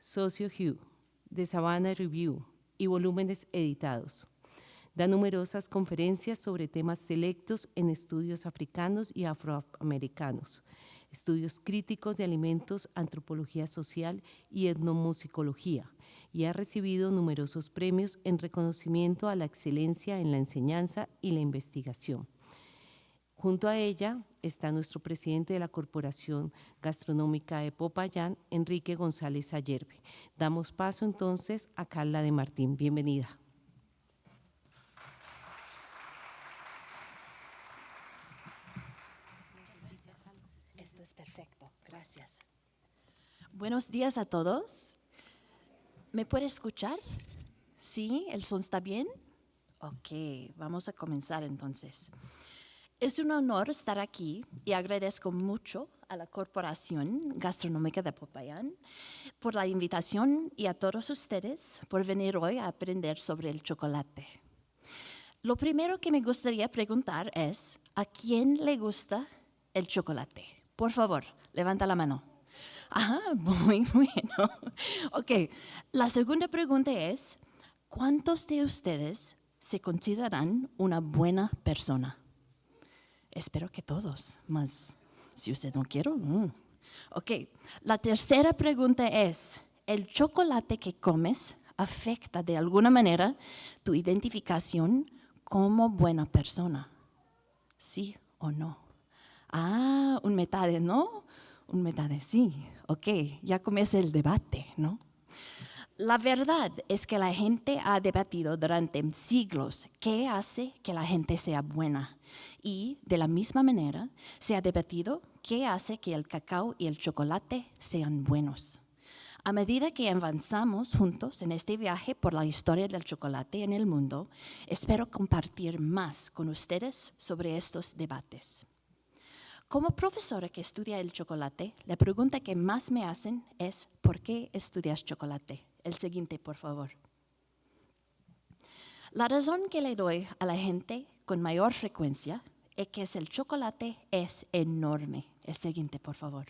Socio Hugh, The Savannah Review y volúmenes editados. Da numerosas conferencias sobre temas selectos en estudios africanos y afroamericanos, estudios críticos de alimentos, antropología social y etnomusicología, y ha recibido numerosos premios en reconocimiento a la excelencia en la enseñanza y la investigación. Junto a ella está nuestro presidente de la Corporación Gastronómica de Popayán, Enrique González Ayerbe. Damos paso entonces a Carla de Martín. Bienvenida. Esto es perfecto, gracias. Buenos días a todos. ¿Me puede escuchar? ¿Sí? ¿El son está bien? Ok, vamos a comenzar entonces. Es un honor estar aquí y agradezco mucho a la Corporación Gastronómica de Popayán por la invitación y a todos ustedes por venir hoy a aprender sobre el chocolate. Lo primero que me gustaría preguntar es, ¿a quién le gusta el chocolate? Por favor, levanta la mano. Ajá, muy bueno. Ok, la segunda pregunta es, ¿cuántos de ustedes se consideran una buena persona? Espero que todos, mas si usted no quiere. Ok, la tercera pregunta es, ¿el chocolate que comes afecta de alguna manera tu identificación como buena persona? ¿Sí o no? Ah, un metade, ¿no? Un metade, sí. Ok, ya comienza el debate, ¿no? La verdad es que la gente ha debatido durante siglos qué hace que la gente sea buena. Y de la misma manera se ha debatido qué hace que el cacao y el chocolate sean buenos. A medida que avanzamos juntos en este viaje por la historia del chocolate en el mundo, espero compartir más con ustedes sobre estos debates. Como profesora que estudia el chocolate, la pregunta que más me hacen es ¿por qué estudias chocolate? El siguiente, por favor. La razón que le doy a la gente con mayor frecuencia es que el chocolate es enorme. El siguiente, por favor.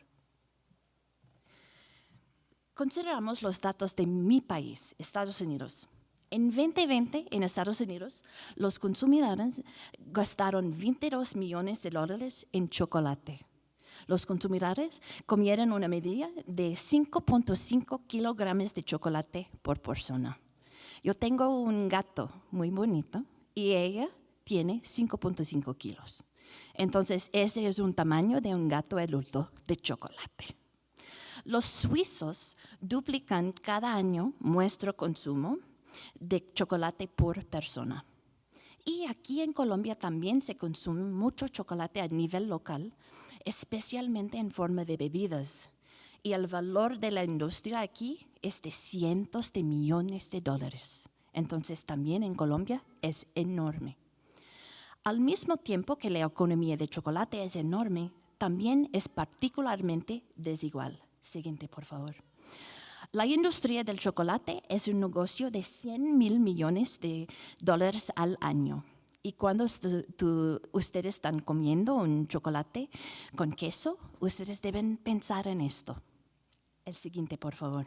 Consideramos los datos de mi país, Estados Unidos. En 2020, en Estados Unidos, los consumidores gastaron $22 millones en chocolate. Los consumidores comieron una medida de 5.5 kilogramos de chocolate por persona. Yo tengo un gato muy bonito y ella tiene 5.5 kilos. Entonces, ese es un tamaño de un gato adulto de chocolate. Los suizos duplican cada año nuestro consumo de chocolate por persona. Y aquí en Colombia también se consume mucho chocolate a nivel local, especialmente en forma de bebidas. Y el valor de la industria aquí es de cientos de millones de dólares. Entonces también en Colombia es enorme. Al mismo tiempo que la economía de chocolate es enorme, también es particularmente desigual. Siguiente, por favor. La industria del chocolate es un negocio de 100.000 millones de dólares al año. Y cuando ustedes están comiendo un chocolate con queso, ustedes deben pensar en esto. El siguiente, por favor.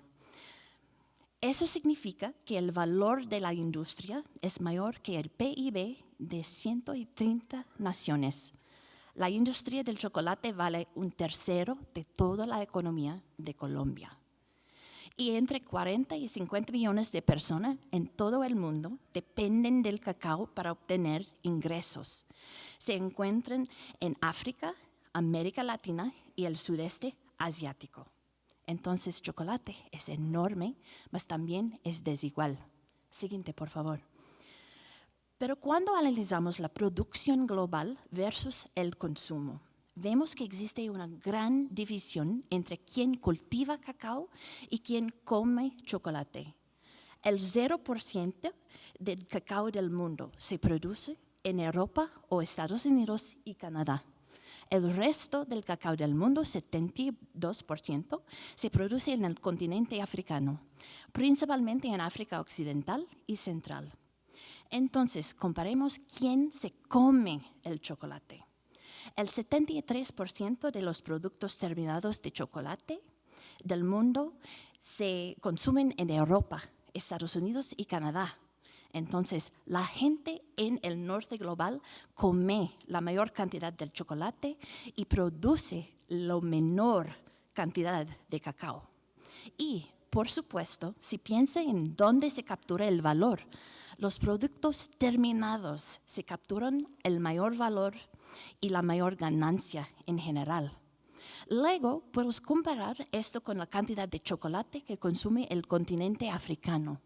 Eso significa que el valor de la industria es mayor que el PIB de 130 naciones. La industria del chocolate vale un tercero de toda la economía de Colombia. Y entre 40 y 50 millones de personas en todo el mundo dependen del cacao para obtener ingresos. Se encuentran en África, América Latina y el sudeste asiático. Entonces, chocolate es enorme, mas también es desigual. Siguiente, por favor. Pero cuando analizamos la producción global versus el consumo, vemos que existe una gran división entre quien cultiva cacao y quien come chocolate. El 0% del cacao del mundo se produce en Europa o Estados Unidos y Canadá. El resto del cacao del mundo, 72%, se produce en el continente africano, principalmente en África Occidental y Central. Entonces, comparemos quién se come el chocolate. El 73% de los productos terminados de chocolate del mundo se consumen en Europa, Estados Unidos y Canadá. Entonces, la gente en el norte global come la mayor cantidad del chocolate y produce la menor cantidad de cacao. Y, por supuesto, si piensa en dónde se captura el valor, los productos terminados se capturan el mayor valor y la mayor ganancia en general. Luego, podemos comparar esto con la cantidad de chocolate que consume el continente africano.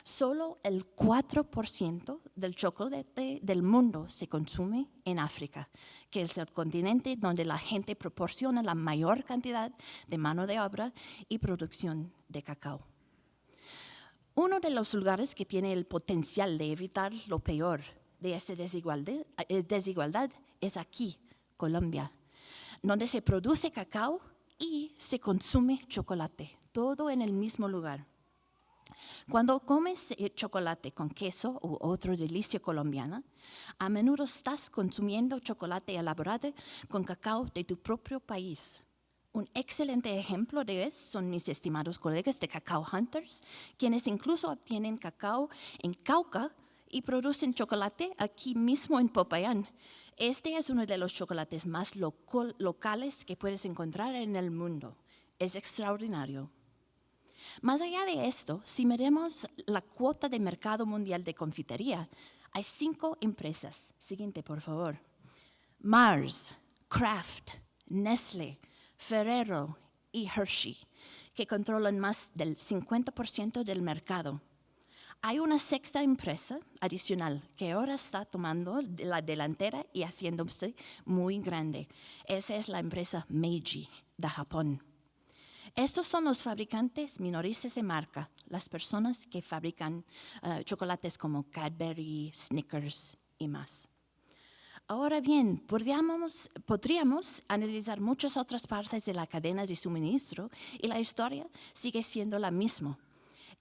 Solo el 4% del chocolate del mundo se consume en África, que es el continente donde la gente proporciona la mayor cantidad de mano de obra y producción de cacao. Uno de los lugares que tiene el potencial de evitar lo peor de esta desigualdad es aquí, Colombia, donde se produce cacao y se consume chocolate, todo en el mismo lugar. Cuando comes chocolate con queso u otra delicia colombiana, a menudo estás consumiendo chocolate elaborado con cacao de tu propio país. Un excelente ejemplo de eso son mis estimados colegas de Cacao Hunters, quienes incluso obtienen cacao en Cauca y producen chocolate aquí mismo en Popayán. Este es uno de los chocolates más locales que puedes encontrar en el mundo. Es extraordinario. Más allá de esto, si miramos la cuota de mercado mundial de confitería, hay 5 empresas. Siguiente, por favor. Mars, Kraft, Nestlé, Ferrero y Hershey, que controlan más del 50% del mercado. Hay una 6ª empresa adicional que ahora está tomando la delantera y haciéndose muy grande. Esa es la empresa Meiji de Japón. Estos son los fabricantes minoristas de marca, las personas que fabrican chocolates como Cadbury, Snickers y más. Ahora bien, podríamos analizar muchas otras partes de la cadena de suministro y la historia sigue siendo la misma.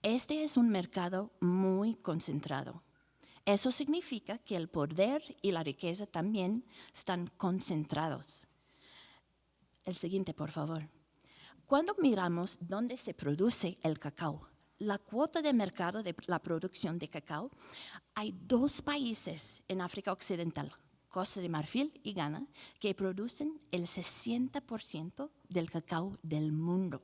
Este es un mercado muy concentrado. Eso significa que el poder y la riqueza también están concentrados. El siguiente, por favor. Cuando miramos dónde se produce el cacao, la cuota de mercado de la producción de cacao, hay 2 países en África Occidental, Costa de Marfil y Ghana, que producen el 60% del cacao del mundo.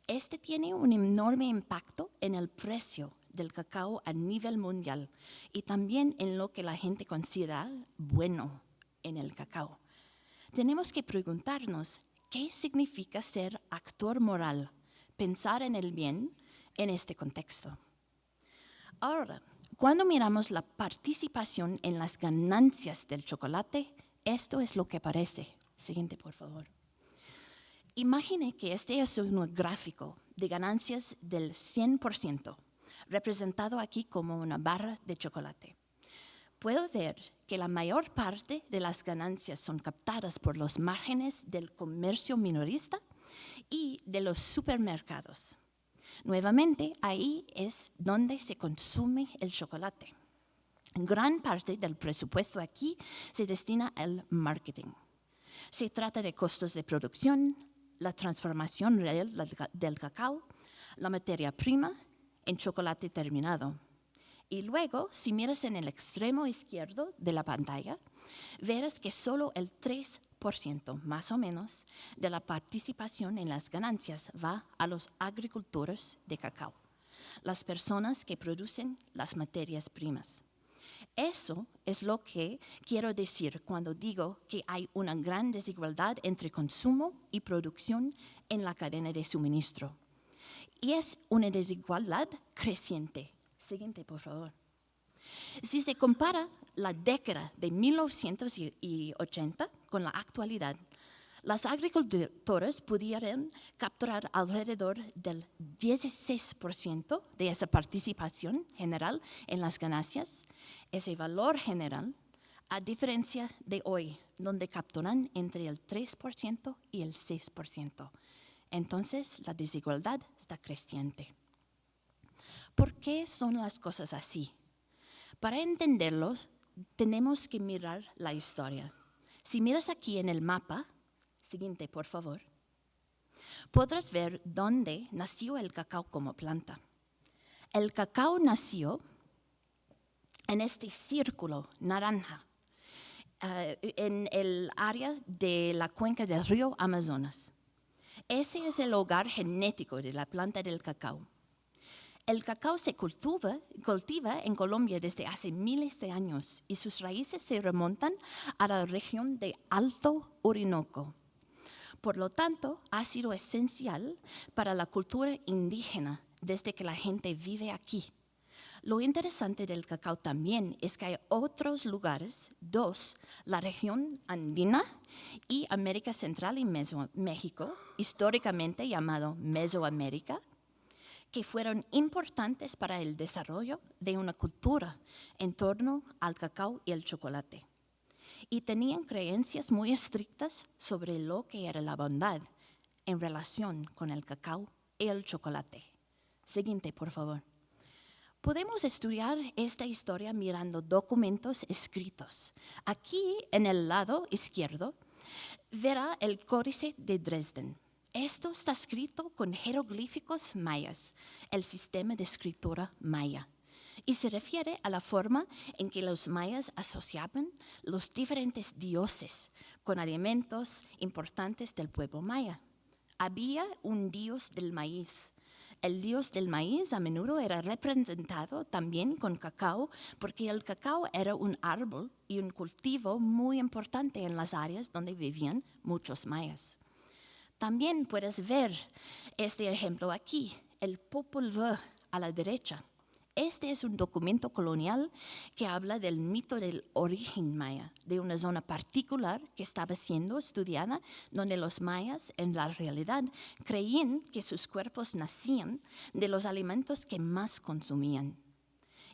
Este tiene un enorme impacto en el precio del cacao a nivel mundial y también en lo que la gente considera bueno en el cacao. Tenemos que preguntarnos, ¿qué significa ser actor moral? Pensar en el bien en este contexto. Ahora, cuando miramos la participación en las ganancias del chocolate, esto es lo que aparece. Siguiente, por favor. Imagine que este es un gráfico de ganancias del 100%, representado aquí como una barra de chocolate. Puedo ver que la mayor parte de las ganancias son captadas por los márgenes del comercio minorista y de los supermercados. Nuevamente, ahí es donde se consume el chocolate. Gran parte del presupuesto aquí se destina al marketing. Se trata de costos de producción, la transformación real del cacao, la materia prima en chocolate terminado. Y luego, si miras en el extremo izquierdo de la pantalla, verás que solo el 3%, más o menos, de la participación en las ganancias va a los agricultores de cacao, las personas que producen las materias primas. Eso es lo que quiero decir cuando digo que hay una gran desigualdad entre consumo y producción en la cadena de suministro. Y es una desigualdad creciente. Siguiente, por favor. Si se compara la década de 1980 con la actualidad, las agricultoras pudieran capturar alrededor del 16% de esa participación general en las ganancias, ese valor general, a diferencia de hoy, donde capturan entre el 3% y el 6%. Entonces, la desigualdad está creciente. ¿Por qué son las cosas así? Para entenderlo, tenemos que mirar la historia. Si miras aquí en el mapa, siguiente, por favor, podrás ver dónde nació el cacao como planta. El cacao nació en este círculo naranja, en el área de la cuenca del río Amazonas. Ese es el hogar genético de la planta del cacao. El cacao se cultiva en Colombia desde hace miles de años y sus raíces se remontan a la región de Alto Orinoco. Por lo tanto, ha sido esencial para la cultura indígena desde que la gente vive aquí. Lo interesante del cacao también es que hay otros lugares, la región andina y América Central y México, históricamente llamado Mesoamérica, que fueron importantes para el desarrollo de una cultura en torno al cacao y el chocolate. Y tenían creencias muy estrictas sobre lo que era la bondad en relación con el cacao y el chocolate. Siguiente, por favor. Podemos estudiar esta historia mirando documentos escritos. Aquí, en el lado izquierdo, verá el Códice de Dresden. Esto está escrito con jeroglíficos mayas, el sistema de escritura maya, y se refiere a la forma en que los mayas asociaban los diferentes dioses con alimentos importantes del pueblo maya. Había un dios del maíz. El dios del maíz a menudo era representado también con cacao, porque el cacao era un árbol y un cultivo muy importante en las áreas donde vivían muchos mayas. También puedes ver este ejemplo aquí, el Popol Vuh a la derecha. Este es un documento colonial que habla del mito del origen maya, de una zona particular que estaba siendo estudiada, donde los mayas en la realidad creían que sus cuerpos nacían de los alimentos que más consumían.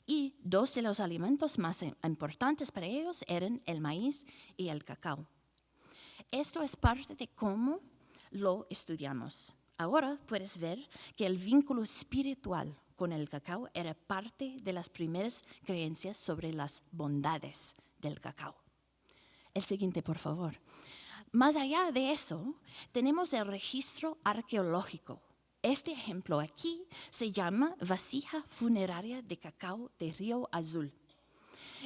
Y dos de los alimentos más importantes para ellos eran el maíz y el cacao. Esto es parte de cómo lo estudiamos. Ahora puedes ver que el vínculo espiritual con el cacao era parte de las primeras creencias sobre las bondades del cacao. El siguiente, por favor. Más allá de eso, tenemos el registro arqueológico. Este ejemplo aquí se llama vasija funeraria de cacao de Río Azul.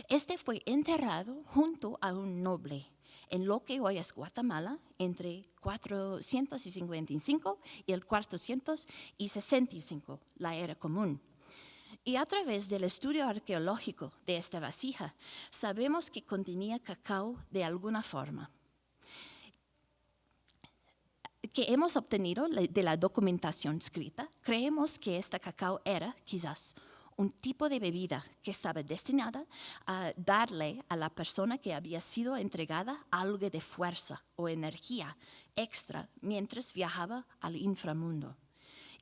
Este fue enterrado junto a un noble en lo que hoy es Guatemala, entre 455 y el 465, la era común. Y a través del estudio arqueológico de esta vasija, sabemos que contenía cacao de alguna forma, que hemos obtenido de la documentación escrita. Creemos que este cacao era, quizás, un tipo de bebida que estaba destinada a darle a la persona que había sido entregada algo de fuerza o energía extra mientras viajaba al inframundo.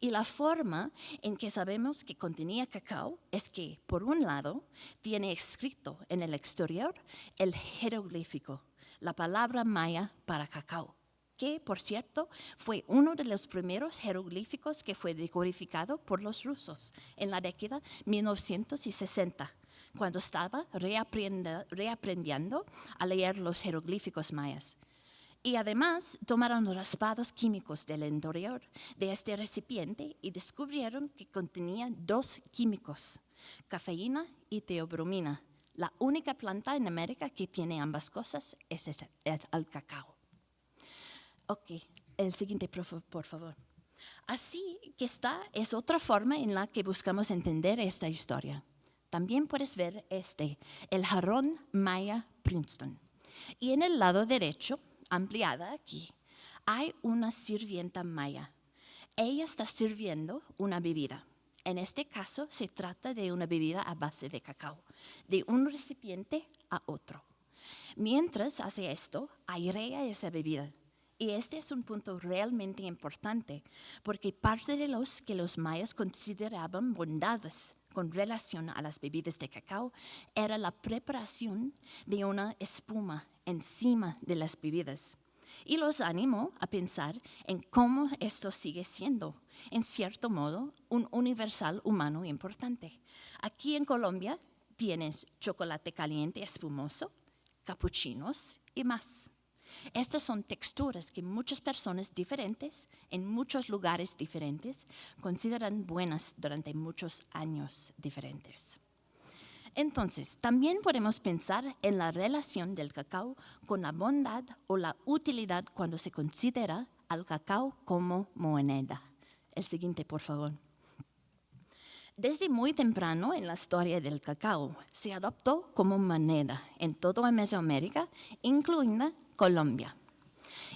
Y la forma en que sabemos que contenía cacao es que, por un lado, tiene escrito en el exterior el jeroglífico, la palabra maya para cacao, que, por cierto, fue uno de los primeros jeroglíficos que fue decodificado por los rusos en la década 1960, cuando estaba reaprendiendo a leer los jeroglíficos mayas. Y además tomaron raspados químicos del interior de este recipiente y descubrieron que contenía 2 químicos, cafeína y teobromina. La única planta en América que tiene ambas cosas es el cacao. Ok, el siguiente, por favor. Así que esta es otra forma en la que buscamos entender esta historia. También puedes ver el jarrón maya Princeton. Y en el lado derecho, ampliada aquí, hay una sirvienta maya. Ella está sirviendo una bebida. En este caso, se trata de una bebida a base de cacao, de un recipiente a otro. Mientras hace esto, airea esa bebida. Y este es un punto realmente importante, porque parte de los que los mayas consideraban bondades con relación a las bebidas de cacao era la preparación de una espuma encima de las bebidas. Y los animó a pensar en cómo esto sigue siendo, en cierto modo, un universal humano importante. Aquí en Colombia tienes chocolate caliente espumoso, capuchinos y más. Estas son texturas que muchas personas diferentes, en muchos lugares diferentes, consideran buenas durante muchos años diferentes. Entonces, también podemos pensar en la relación del cacao con la bondad o la utilidad cuando se considera al cacao como moneda. El siguiente, por favor. Desde muy temprano en la historia del cacao, se adoptó como moneda en toda Mesoamérica, incluida Colombia.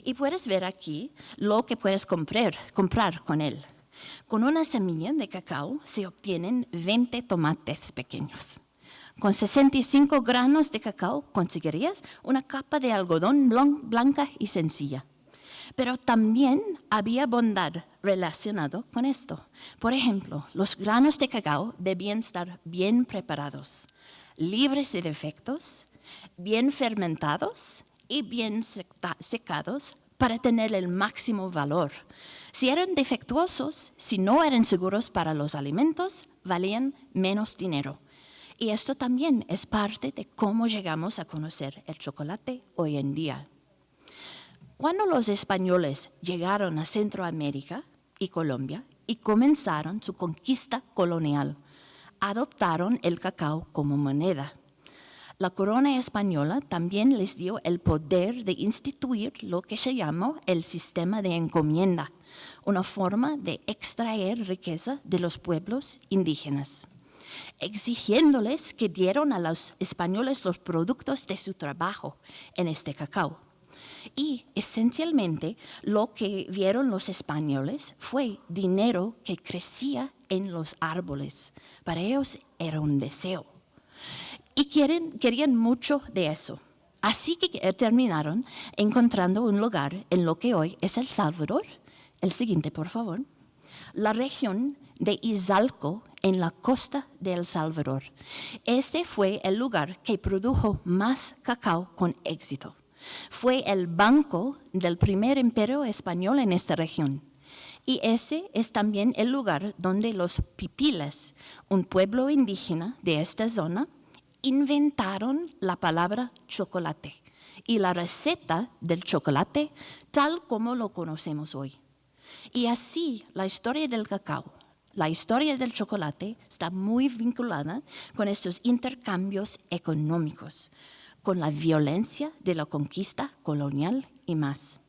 Y puedes ver aquí lo que puedes comprar con él. Con una semilla de cacao se obtienen 20 tomates pequeños. Con 65 granos de cacao conseguirías una capa de algodón blanca y sencilla. Pero también había bondad relacionada con esto. Por ejemplo, los granos de cacao debían estar bien preparados, libres de defectos, bien fermentados y bien secados para tener el máximo valor. Si eran defectuosos, si no eran seguros para los alimentos, valían menos dinero. Y esto también es parte de cómo llegamos a conocer el chocolate hoy en día. Cuando los españoles llegaron a Centroamérica y Colombia y comenzaron su conquista colonial, adoptaron el cacao como moneda. La corona española también les dio el poder de instituir lo que se llamó el sistema de encomienda, una forma de extraer riqueza de los pueblos indígenas, exigiéndoles que dieran a los españoles los productos de su trabajo en este cacao. Y esencialmente lo que vieron los españoles fue dinero que crecía en los árboles. Para ellos era un deseo. Y querían mucho de eso. Así que terminaron encontrando un lugar en lo que hoy es El Salvador. El siguiente, por favor. La región de Izalco en la costa de El Salvador. Ese fue el lugar que produjo más cacao con éxito. Fue el banco del primer imperio español en esta región. Y ese es también el lugar donde los pipiles, un pueblo indígena de esta zona, inventaron la palabra chocolate y la receta del chocolate tal como lo conocemos hoy. Y así la historia del cacao, la historia del chocolate está muy vinculada con estos intercambios económicos, con la violencia de la conquista colonial y más.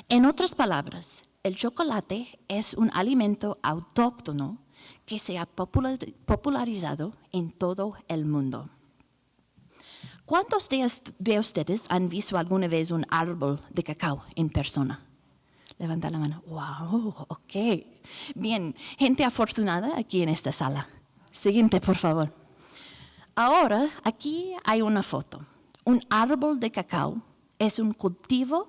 En otras palabras, el chocolate es un alimento autóctono que se ha popularizado en todo el mundo. ¿Cuántos de ustedes han visto alguna vez un árbol de cacao en persona? Levanta la mano. ¡Wow! Ok. Bien, gente afortunada aquí en esta sala. Siguiente, por favor. Ahora, aquí hay una foto. Un árbol de cacao es un cultivo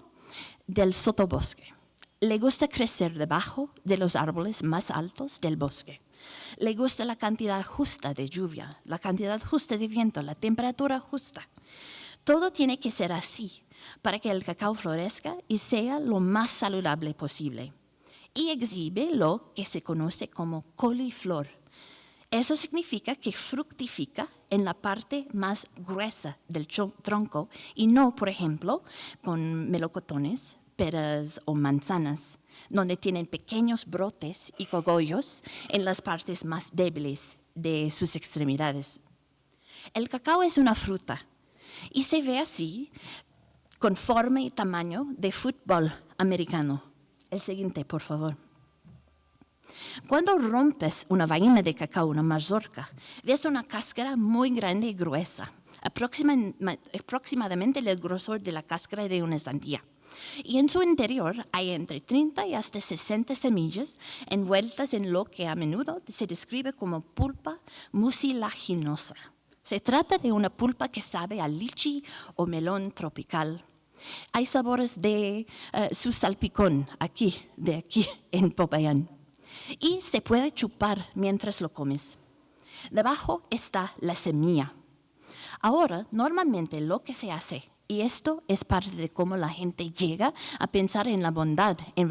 del sotobosque. Le gusta crecer debajo de los árboles más altos del bosque. Le gusta la cantidad justa de lluvia, la cantidad justa de viento, la temperatura justa. Todo tiene que ser así para que el cacao florezca y sea lo más saludable posible. Y exhibe lo que se conoce como coliflor. Eso significa que fructifica en la parte más gruesa del tronco y no, por ejemplo, con melocotones, peras o manzanas, donde tienen pequeños brotes y cogollos en las partes más débiles de sus extremidades. El cacao es una fruta y se ve así con forma y tamaño de fútbol americano. El siguiente, por favor. Cuando rompes una vaina de cacao, una mazorca, ves una cáscara muy grande y gruesa, aproximadamente el grosor de la cáscara de una sandía. Y en su interior hay entre 30 y hasta 60 semillas envueltas en lo que a menudo se describe como pulpa mucilaginosa. Se trata de una pulpa que sabe a lichi o melón tropical. Hay sabores de su salpicón de aquí en Popayán. Y se puede chupar mientras lo comes. Debajo está la semilla. Ahora, normalmente lo que se hace, y esto es parte de cómo la gente llega a pensar en la bondad en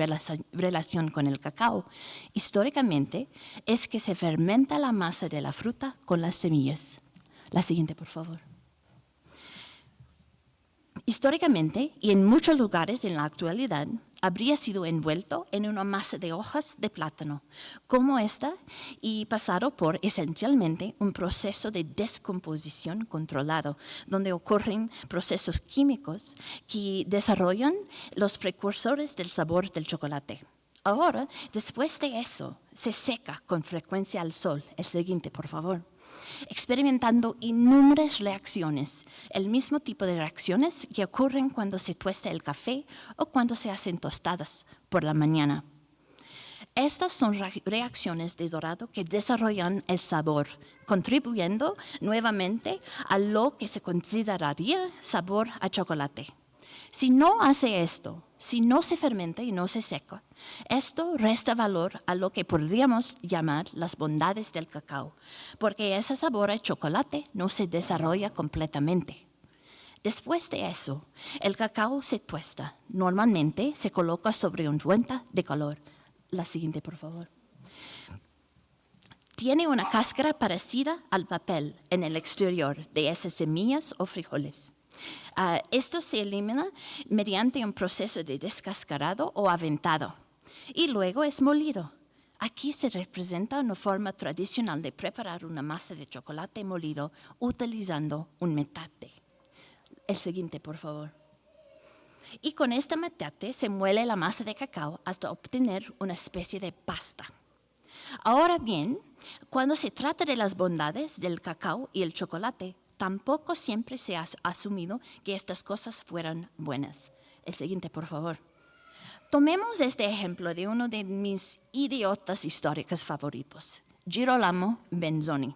relación con el cacao, históricamente es que se fermenta la masa de la fruta con las semillas. La siguiente, por favor. Históricamente, y en muchos lugares en la actualidad, habría sido envuelto en una masa de hojas de plátano, como esta, y pasado por esencialmente un proceso de descomposición controlado, donde ocurren procesos químicos que desarrollan los precursores del sabor del chocolate. Ahora, después de eso, se seca con frecuencia al sol. El siguiente, por favor. Experimentando innumerables reacciones, el mismo tipo de reacciones que ocurren cuando se tuesta el café o cuando se hacen tostadas por la mañana. Estas son reacciones de dorado que desarrollan el sabor, contribuyendo nuevamente a lo que se consideraría sabor a chocolate. Si no hace esto, si no se fermenta y no se seca, esto resta valor a lo que podríamos llamar las bondades del cacao, porque ese sabor a chocolate no se desarrolla completamente. Después de eso, el cacao se tuesta. Normalmente se coloca sobre una fuente de calor. La siguiente, por favor. Tiene una cáscara parecida al papel en el exterior de esas semillas o frijoles. Esto se elimina mediante un proceso de descascarado o aventado y luego es molido. Aquí se representa una forma tradicional de preparar una masa de chocolate molido utilizando un metate. El siguiente, por favor. Y con este metate se muele la masa de cacao hasta obtener una especie de pasta. Ahora bien, cuando se trata de las bondades del cacao y el chocolate, tampoco siempre se ha asumido que estas cosas fueran buenas. El siguiente, por favor. Tomemos este ejemplo de uno de mis idiotas históricos favoritos, Girolamo Benzoni.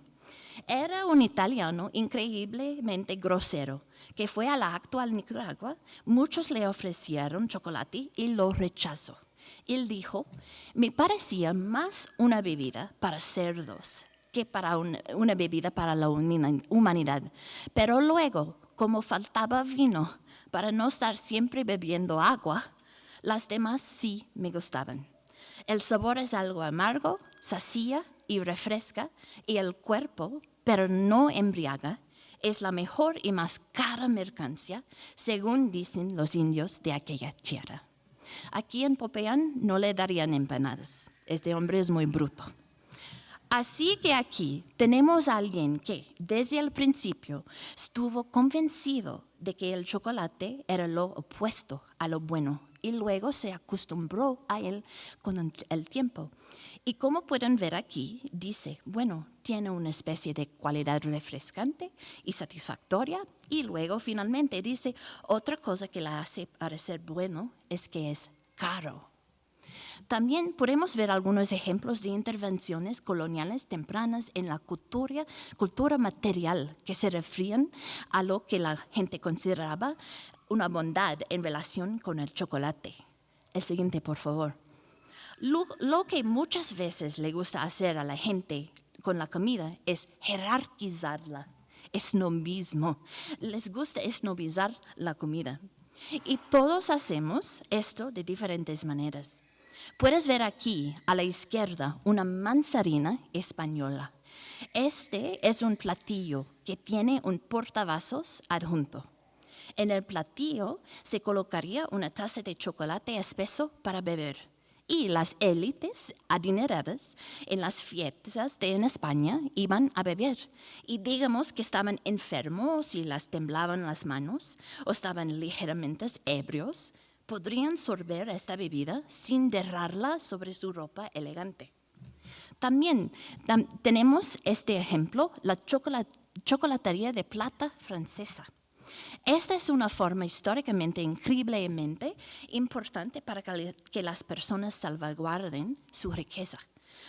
Era un italiano increíblemente grosero que fue a la actual Nicaragua. Muchos le ofrecieron chocolate y lo rechazó. Él dijo, me parecía más una bebida para cerdos que para una bebida para la humanidad. Pero luego, como faltaba vino para no estar siempre bebiendo agua, las demás sí me gustaban. El sabor es algo amargo, sacía y refresca, y el cuerpo, pero no embriaga, es la mejor y más cara mercancía, según dicen los indios de aquella tierra. Aquí en Popayan no le darían empanadas. Este hombre es muy bruto. Así que aquí tenemos a alguien que desde el principio estuvo convencido de que el chocolate era lo opuesto a lo bueno y luego se acostumbró a él con el tiempo. Y como pueden ver aquí, dice, bueno, tiene una especie de cualidad refrescante y satisfactoria y luego finalmente dice, otra cosa que la hace parecer bueno es que es caro. También podemos ver algunos ejemplos de intervenciones coloniales tempranas en la cultura material que se referían a lo que la gente consideraba una bondad en relación con el chocolate. El siguiente, por favor. Lo que muchas veces le gusta hacer a la gente con la comida es jerarquizarla, esnobismo. Les gusta esnobizar la comida. Y todos hacemos esto de diferentes maneras. Puedes ver aquí a la izquierda una manzanilla española. Este es un platillo que tiene un portavasos adjunto. En el platillo se colocaría una taza de chocolate espeso para beber. Y las élites adineradas en las fiestas en España iban a beber. Y digamos que estaban enfermos y les temblaban las manos o estaban ligeramente ebrios, podrían sorber esta bebida sin derrarla sobre su ropa elegante. También tenemos este ejemplo, la chocolatería de plata francesa. Esta es una forma históricamente increíblemente importante para que las personas salvaguarden su riqueza.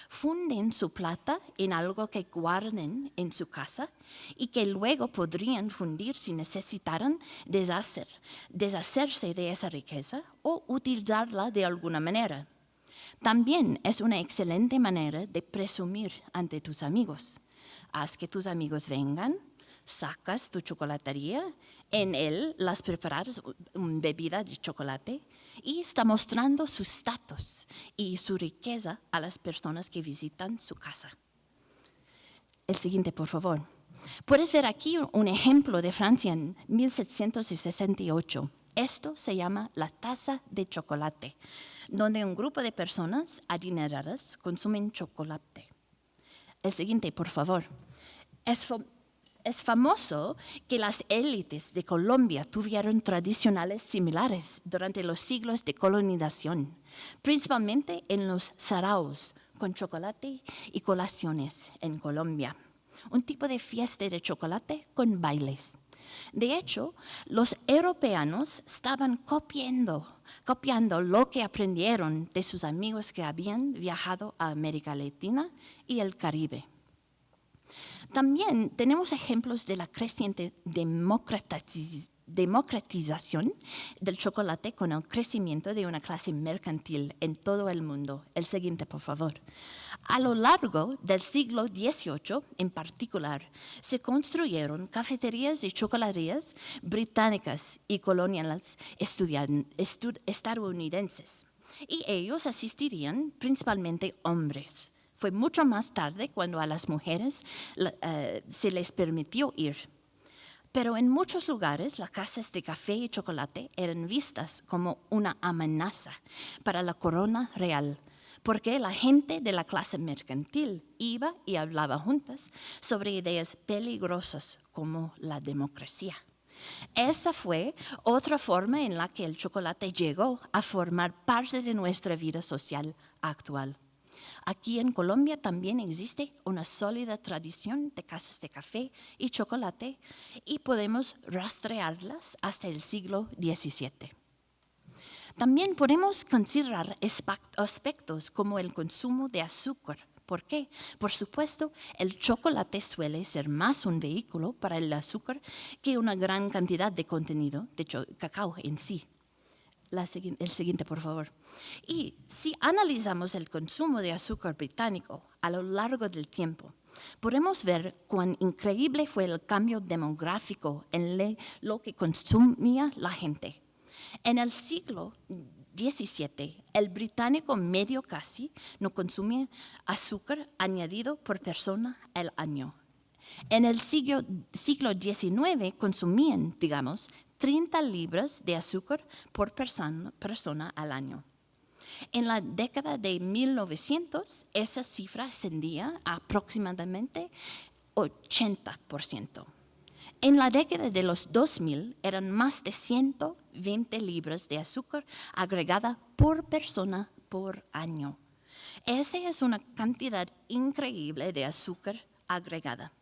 Funden su plata en algo que guarden en su casa y que luego podrían fundir si necesitaran deshacerse de esa riqueza o utilizarla de alguna manera. También es una excelente manera de presumir ante tus amigos. Haz que tus amigos vengan, sacas tu chocolatería, en él las preparas una bebida de chocolate y está mostrando su estatus y su riqueza a las personas que visitan su casa. El siguiente, por favor. Puedes ver aquí un ejemplo de Francia en 1768. Esto se llama la taza de chocolate, donde un grupo de personas adineradas consumen chocolate. El siguiente, por favor. Es famoso que las élites de Colombia tuvieron tradicionales similares durante los siglos de colonización, principalmente en los saraos, con chocolate y colaciones en Colombia. Un tipo de fiesta de chocolate con bailes. De hecho, los europeos estaban copiando lo que aprendieron de sus amigos que habían viajado a América Latina y el Caribe. También tenemos ejemplos de la creciente democratización del chocolate con el crecimiento de una clase mercantil en todo el mundo. El siguiente, por favor. A lo largo del siglo XVIII, en particular, se construyeron cafeterías y chocolaterías británicas y coloniales estadounidenses, y ellos asistirían principalmente hombres. Fue mucho más tarde cuando a las mujeres se les permitió ir. Pero en muchos lugares las casas de café y chocolate eran vistas como una amenaza para la corona real, porque la gente de la clase mercantil iba y hablaba juntas sobre ideas peligrosas como la democracia. Esa fue otra forma en la que el chocolate llegó a formar parte de nuestra vida social actual. Aquí en Colombia también existe una sólida tradición de casas de café y chocolate y podemos rastrearlas hasta el siglo XVII. También podemos considerar aspectos como el consumo de azúcar. ¿Por qué? Por supuesto, el chocolate suele ser más un vehículo para el azúcar que una gran cantidad de contenido de cacao en sí. El siguiente, por favor. Y si analizamos el consumo de azúcar británico a lo largo del tiempo, podemos ver cuán increíble fue el cambio demográfico en lo que consumía la gente. En el siglo XVII, el británico medio casi no consumía azúcar añadido por persona al año. En el siglo XIX consumían, digamos, 30 libras de azúcar por persona al año. En la década de 1900, esa cifra ascendía a aproximadamente 80%. En la década de los 2000 eran más de 120 libras de azúcar agregada por persona por año. Esa es una cantidad increíble de azúcar agregada.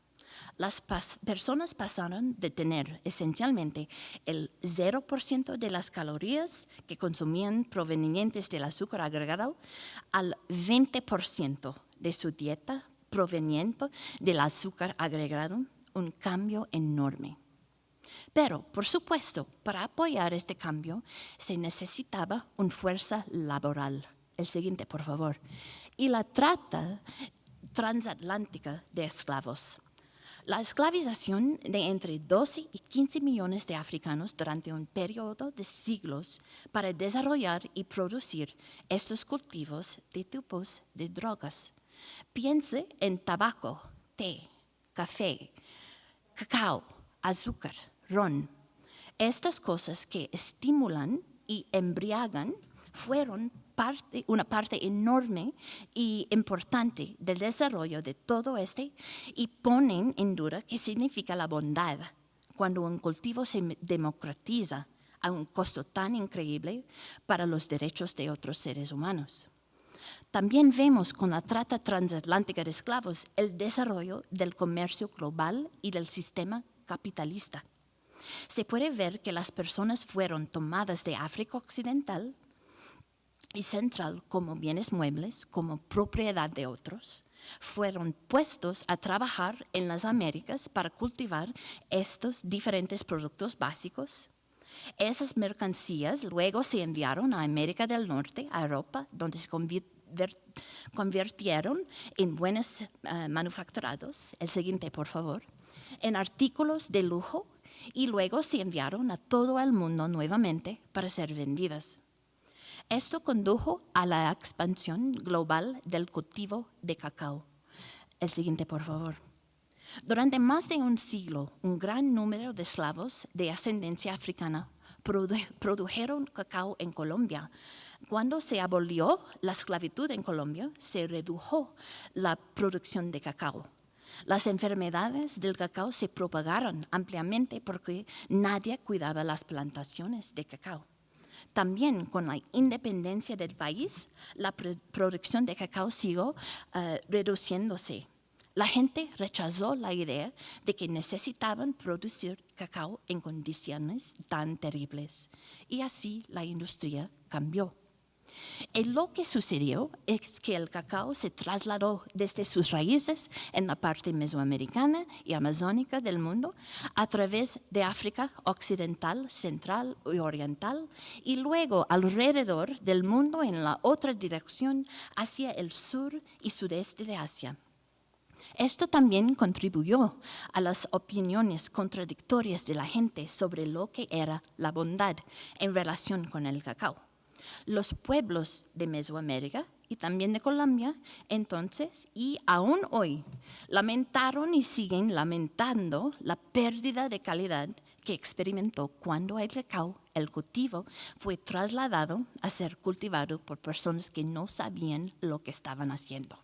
Las personas pasaron de tener esencialmente el 0% de las calorías que consumían provenientes del azúcar agregado al 20% de su dieta proveniente del azúcar agregado, un cambio enorme. Pero, por supuesto, para apoyar este cambio se necesitaba una fuerza laboral. El siguiente, por favor. Y la trata transatlántica de esclavos. La esclavización de entre 12 y 15 millones de africanos durante un periodo de siglos para desarrollar y producir estos cultivos de tipos de drogas. Piense en tabaco, té, café, cacao, azúcar, ron. Estas cosas que estimulan y embriagan fueron una parte enorme y importante del desarrollo de todo y ponen en duda qué significa la bondad cuando un cultivo se democratiza a un costo tan increíble para los derechos de otros seres humanos. También vemos con la trata transatlántica de esclavos el desarrollo del comercio global y del sistema capitalista. Se puede ver que las personas fueron tomadas de África Occidental y Central como bienes muebles, como propiedad de otros, fueron puestos a trabajar en las Américas para cultivar estos diferentes productos básicos. Esas mercancías luego se enviaron a América del Norte, a Europa, donde se convirtieron en buenos manufacturados. El siguiente, por favor. En artículos de lujo y luego se enviaron a todo el mundo nuevamente para ser vendidas. Esto condujo a la expansión global del cultivo de cacao. El siguiente, por favor. Durante más de un siglo, un gran número de esclavos de ascendencia africana produjeron cacao en Colombia. Cuando se abolió la esclavitud en Colombia, se redujo la producción de cacao. Las enfermedades del cacao se propagaron ampliamente porque nadie cuidaba las plantaciones de cacao. También con la independencia del país, la producción de cacao siguió reduciéndose. La gente rechazó la idea de que necesitaban producir cacao en condiciones tan terribles y así la industria cambió. Y lo que sucedió es que el cacao se trasladó desde sus raíces en la parte mesoamericana y amazónica del mundo a través de África occidental, central y oriental y luego alrededor del mundo en la otra dirección hacia el sur y sudeste de Asia. Esto también contribuyó a las opiniones contradictorias de la gente sobre lo que era la bondad en relación con el cacao. Los pueblos de Mesoamérica y también de Colombia, entonces y aún hoy, lamentaron y siguen lamentando la pérdida de calidad que experimentó cuando el cacao, el cultivo, fue trasladado a ser cultivado por personas que no sabían lo que estaban haciendo.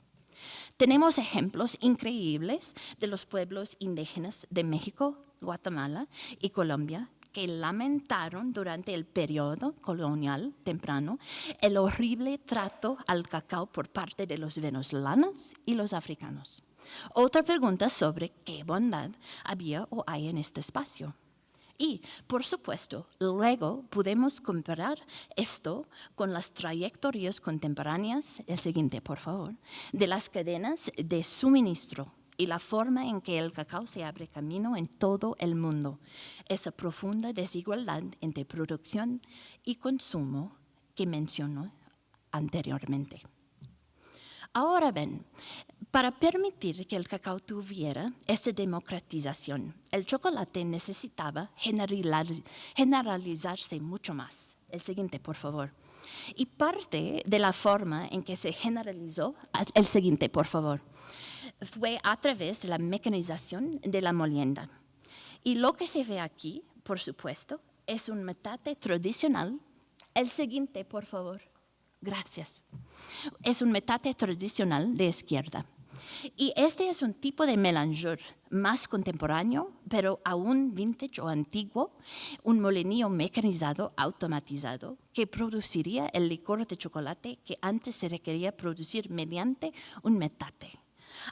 Tenemos ejemplos increíbles de los pueblos indígenas de México, Guatemala y Colombia que lamentaron durante el periodo colonial temprano el horrible trato al cacao por parte de los venezolanos y los africanos. Otra pregunta sobre qué bondad había o hay en este espacio. Y, por supuesto, luego podemos comparar esto con las trayectorias contemporáneas, el siguiente, por favor, de las cadenas de suministro y la forma en que el cacao se abre camino en todo el mundo. Esa profunda desigualdad entre producción y consumo que mencioné anteriormente. Ahora bien, para permitir que el cacao tuviera esa democratización, el chocolate necesitaba generalizarse mucho más. El siguiente, por favor. Y parte de la forma en que se generalizó, el siguiente, por favor, fue a través de la mecanización de la molienda. Y lo que se ve aquí, por supuesto, es un metate tradicional. El siguiente, por favor. Gracias. Es un metate tradicional de izquierda. Y este es un tipo de mélangeur más contemporáneo, pero aún vintage o antiguo, un molinillo mecanizado automatizado que produciría el licor de chocolate que antes se requería producir mediante un metate.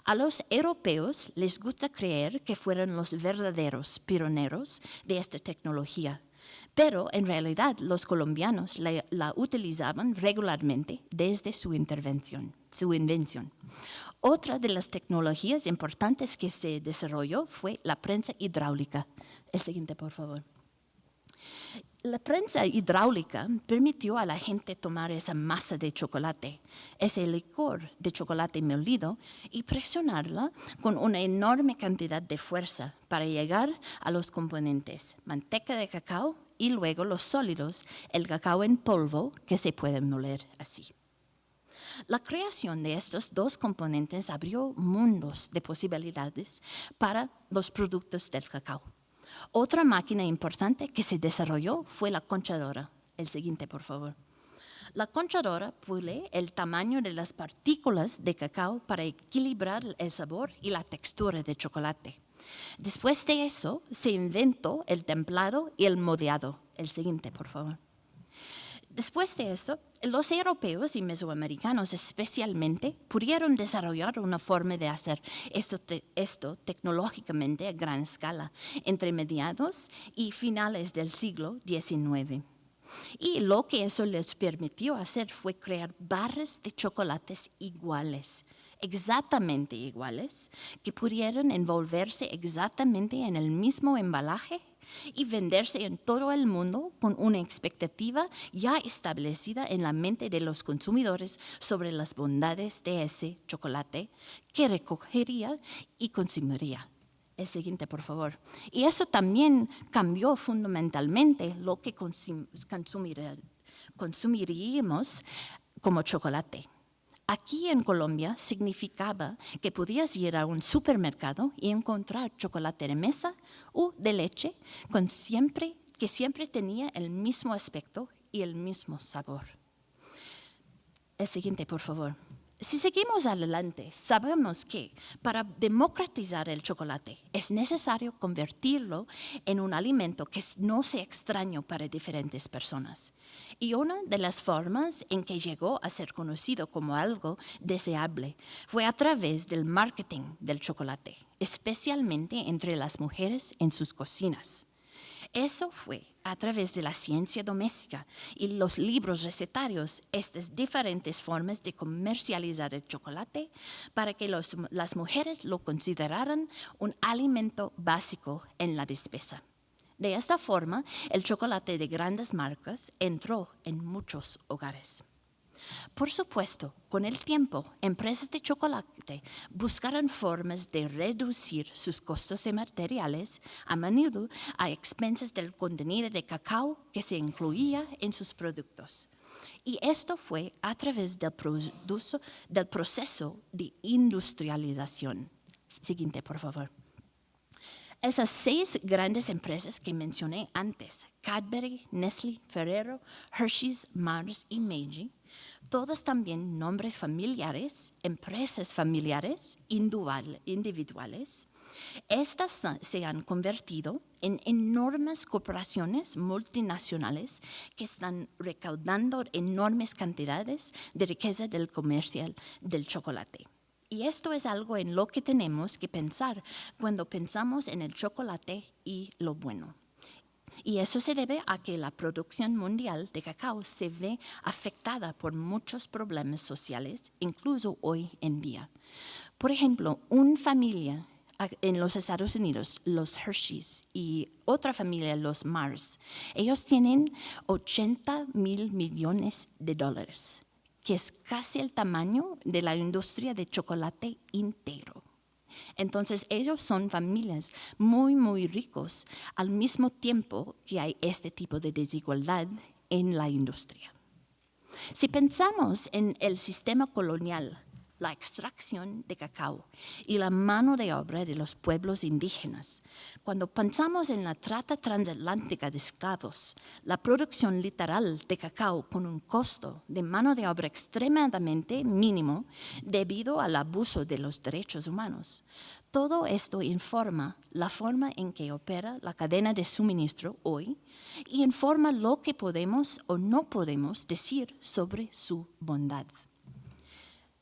A los europeos les gusta creer que fueron los verdaderos pioneros de esta tecnología, pero en realidad los colombianos la utilizaban regularmente desde su invención. Otra de las tecnologías importantes que se desarrolló fue la prensa hidráulica. El siguiente, por favor. La prensa hidráulica permitió a la gente tomar esa masa de chocolate, ese licor de chocolate molido, y presionarla con una enorme cantidad de fuerza para llegar a los componentes, manteca de cacao y luego los sólidos, el cacao en polvo, que se pueden moler así. La creación de estos dos componentes abrió mundos de posibilidades para los productos del cacao. Otra máquina importante que se desarrolló fue la conchadora. El siguiente, por favor. La conchadora pule el tamaño de las partículas de cacao para equilibrar el sabor y la textura del chocolate. Después de eso, se inventó el templado y el moldeado. El siguiente, por favor. Después de eso, los europeos y mesoamericanos especialmente pudieron desarrollar una forma de hacer esto tecnológicamente a gran escala entre mediados y finales del siglo XIX. Y lo que eso les permitió hacer fue crear barras de chocolates iguales, exactamente iguales, que pudieran envolverse exactamente en el mismo embalaje y venderse en todo el mundo con una expectativa ya establecida en la mente de los consumidores sobre las bondades de ese chocolate que recogería y consumiría. El siguiente, por favor. Y eso también cambió fundamentalmente lo que consumiríamos como chocolate. Aquí en Colombia significaba que podías ir a un supermercado y encontrar chocolate de mesa o de leche que siempre tenía el mismo aspecto y el mismo sabor. El siguiente, por favor. Si seguimos adelante, sabemos que para democratizar el chocolate es necesario convertirlo en un alimento que no sea extraño para diferentes personas. Y una de las formas en que llegó a ser conocido como algo deseable fue a través del marketing del chocolate, especialmente entre las mujeres en sus cocinas. Eso fue a través de la ciencia doméstica y los libros recetarios, estas diferentes formas de comercializar el chocolate para que las mujeres lo consideraran un alimento básico en la despensa. De esta forma, el chocolate de grandes marcas entró en muchos hogares. Por supuesto, con el tiempo, empresas de chocolate buscaron formas de reducir sus costos de materiales, a menudo a expensas del contenido de cacao que se incluía en sus productos. Y esto fue a través del proceso de industrialización. Siguiente, por favor. Esas 6 grandes empresas que mencioné antes, Cadbury, Nestlé, Ferrero, Hershey's, Mars y Meiji, todas también nombres familiares, empresas familiares individuales, estas se han convertido en enormes corporaciones multinacionales que están recaudando enormes cantidades de riqueza del comercio del chocolate. Y esto es algo en lo que tenemos que pensar cuando pensamos en el chocolate y lo bueno. Y eso se debe a que la producción mundial de cacao se ve afectada por muchos problemas sociales, incluso hoy en día. Por ejemplo, una familia en los Estados Unidos, los Hershey's, y otra familia, los Mars, ellos tienen $80 mil millones, que es casi el tamaño de la industria de chocolate entero. Entonces, ellos son familias muy, muy ricos, al mismo tiempo que hay este tipo de desigualdad en la industria. Si pensamos en el sistema colonial, la extracción de cacao y la mano de obra de los pueblos indígenas, cuando pensamos en la trata transatlántica de esclavos, la producción literal de cacao con un costo de mano de obra extremadamente mínimo debido al abuso de los derechos humanos, todo esto informa la forma en que opera la cadena de suministro hoy y informa lo que podemos o no podemos decir sobre su bondad.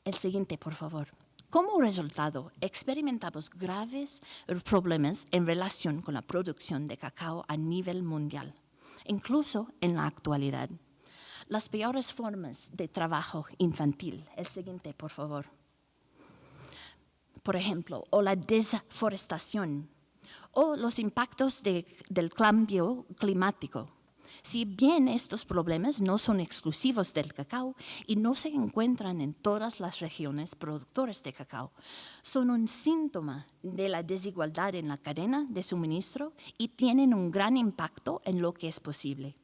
El siguiente, por favor. Como resultado, experimentamos graves problemas en relación con la producción de cacao a nivel mundial, incluso en la actualidad. Las peores formas de trabajo infantil. El siguiente, por favor. Por ejemplo, o la deforestación, o los impactos del cambio climático. Si bien estos problemas no son exclusivos del cacao y no se encuentran en todas las regiones productoras de cacao, son un síntoma de la desigualdad en la cadena de suministro y tienen un gran impacto en lo que es posible.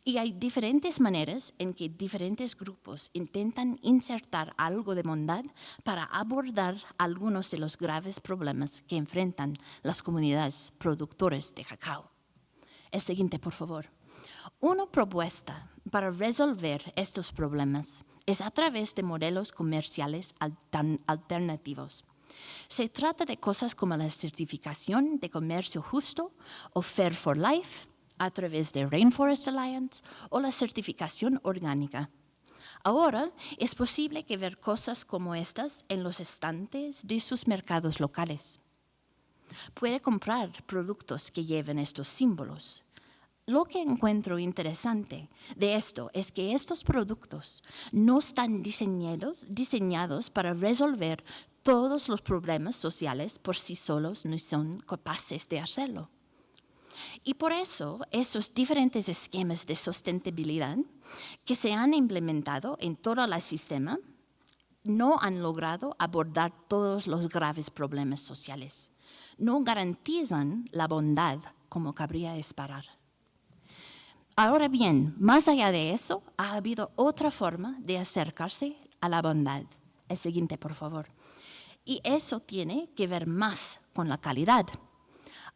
Y hay diferentes maneras en que diferentes grupos intentan insertar algo de bondad para abordar algunos de los graves problemas que enfrentan las comunidades productoras de cacao. El siguiente, por favor. Una propuesta para resolver estos problemas es a través de modelos comerciales alternativos. Se trata de cosas como la certificación de comercio justo o Fair for Life, a través de Rainforest Alliance o la certificación orgánica. Ahora es posible que ver cosas como estas en los estantes de sus mercados locales. Puede comprar productos que lleven estos símbolos. Lo que encuentro interesante de esto es que estos productos no están diseñados para resolver todos los problemas sociales por sí solos, no son capaces de hacerlo. Y por eso, esos diferentes esquemas de sustentabilidad que se han implementado en todo el sistema no han logrado abordar todos los graves problemas sociales. No garantizan la bondad como cabría esperar. Ahora bien, más allá de eso, ha habido otra forma de acercarse a la bondad. El siguiente, por favor. Y eso tiene que ver más con la calidad.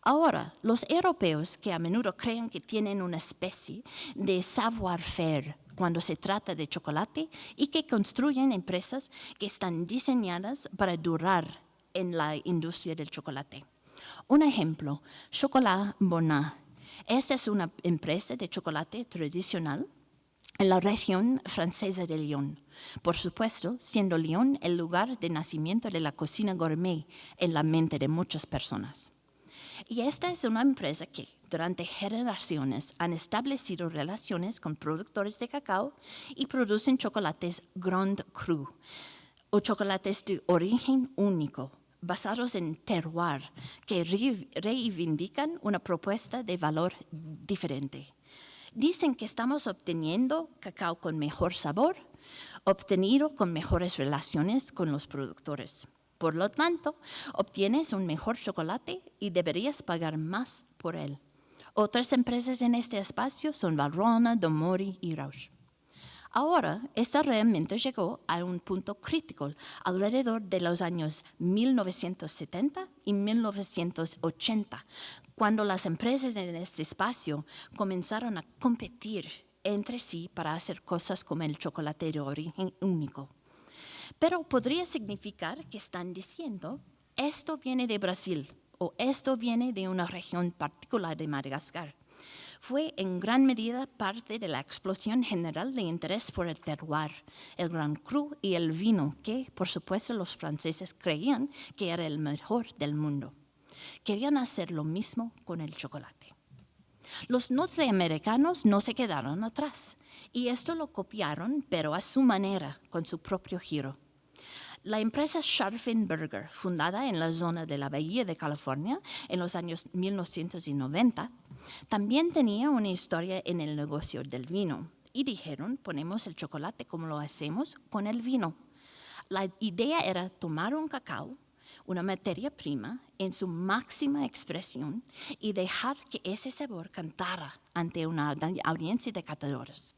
Ahora, los europeos, que a menudo creen que tienen una especie de savoir-faire cuando se trata de chocolate y que construyen empresas que están diseñadas para durar en la industria del chocolate. Un ejemplo, Chocolat Bonat. Esta es una empresa de chocolate tradicional en la región francesa de Lyon. Por supuesto, siendo Lyon el lugar de nacimiento de la cocina gourmet en la mente de muchas personas. Y esta es una empresa que durante generaciones han establecido relaciones con productores de cacao y producen chocolates Grand Cru o chocolates de origen único, basados en terroir, que reivindican una propuesta de valor diferente. Dicen que estamos obteniendo cacao con mejor sabor, obtenido con mejores relaciones con los productores. Por lo tanto, obtienes un mejor chocolate y deberías pagar más por él. Otras empresas en este espacio son Valrhona, Domori y Rauch. Ahora, esta realmente llegó a un punto crítico alrededor de los años 1970 y 1980, cuando las empresas en este espacio comenzaron a competir entre sí para hacer cosas como el chocolate de origen único. Pero podría significar que están diciendo, esto viene de Brasil o esto viene de una región particular de Madagascar. Fue en gran medida parte de la explosión general de interés por el terroir, el Grand Cru y el vino, que por supuesto los franceses creían que era el mejor del mundo. Querían hacer lo mismo con el chocolate. Los norteamericanos no se quedaron atrás y esto lo copiaron, pero a su manera, con su propio giro. La empresa Scharfenberger, fundada en la zona de la Bahía de California en los años 1990, también tenía una historia en el negocio del vino y dijeron, ponemos el chocolate como lo hacemos con el vino. La idea era tomar un cacao, una materia prima, en su máxima expresión y dejar que ese sabor cantara ante una audiencia de catadores.